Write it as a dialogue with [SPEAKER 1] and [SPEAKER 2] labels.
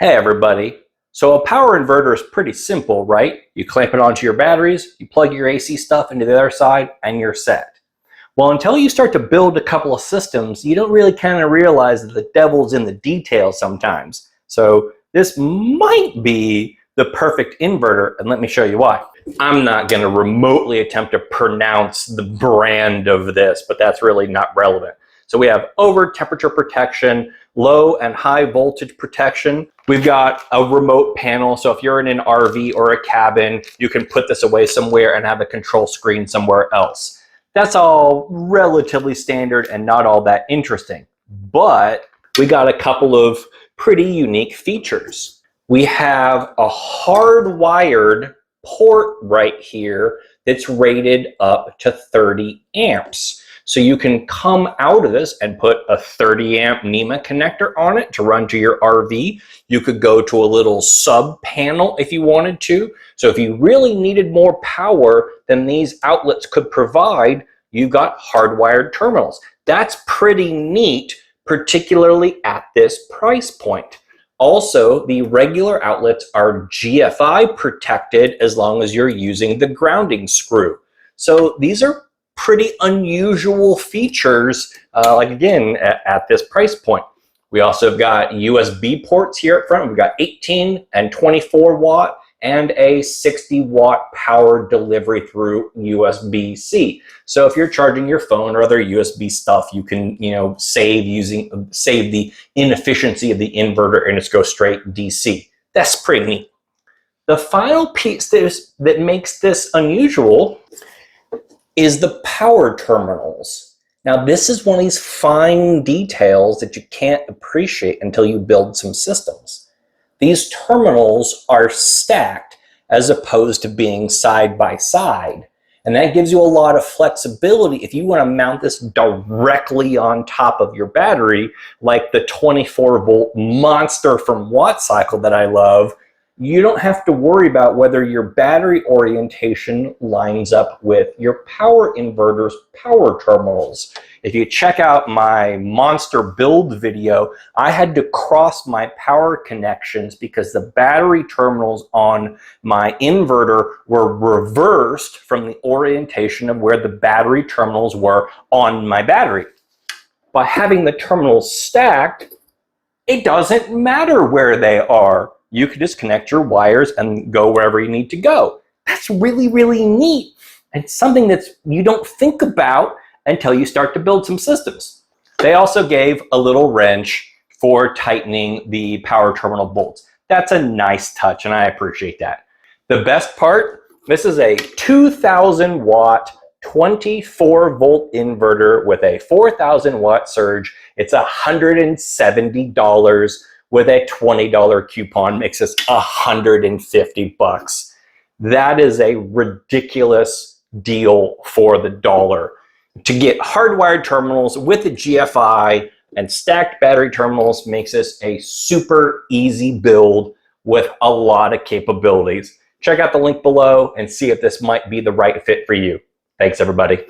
[SPEAKER 1] Hey everybody. So a power inverter is pretty simple, right? You clamp it onto your batteries, you plug your AC stuff into the other side, and you're set. Well, until you start to build a couple of systems, you don't really kind of realize that the devil's in the details sometimes. So this might be the perfect inverter, and let me show you why. I'm not going to remotely attempt to pronounce the brand of this, but that's really not relevant. So we have over temperature protection, low and high voltage protection. We've got a remote panel. So if you're in an RV or a cabin, you can put this away somewhere and have a control screen somewhere else. That's all relatively standard and not all that interesting. But we got a couple of pretty unique features. We have a hardwired port right here that's rated up to 30 amps. So you can come out of this and put a 30 amp NEMA connector on it to run to your RV. You could go to a little sub panel if you wanted to. So if you really needed more power than these outlets could provide, you've got hardwired terminals. That's pretty neat, particularly at this price point. Also, the regular outlets are GFI protected as long as you're using the grounding screw. So these are pretty unusual features, like again, at this price point. We also have got USB ports here up front. We've got 18 and 24 watt and a 60 watt power delivery through USB-C. So if you're charging your phone or other USB stuff, you can, save the inefficiency of the inverter and just go straight DC. That's pretty neat. The final piece that makes this unusual is the power terminals. Now this is one of these fine details that you can't appreciate until you build some systems. These terminals are stacked as opposed to being side by side. And that gives you a lot of flexibility if you want to mount this directly on top of your battery, like the 24 volt monster from WattCycle that I love. You don't have to worry about whether your battery orientation lines up with your power inverter's power terminals. If you check out my monster build video, I had to cross my power connections because the battery terminals on my inverter were reversed from the orientation of where the battery terminals were on my battery. By having the terminals stacked, it doesn't matter where they are. You can just connect your wires and go wherever you need to go. That's really, really neat. And something that you don't think about until you start to build some systems. They also gave a little wrench for tightening the power terminal bolts. That's a nice touch, and I appreciate that. The best part, this is a 2,000 watt, 24 volt inverter with a 4,000 watt surge. It's $170. With a $20 coupon, makes this $150. That is a ridiculous deal for the dollar. To get hardwired terminals with a GFI and stacked battery terminals makes this a super easy build with a lot of capabilities. Check out the link below and see if this might be the right fit for you. Thanks, everybody.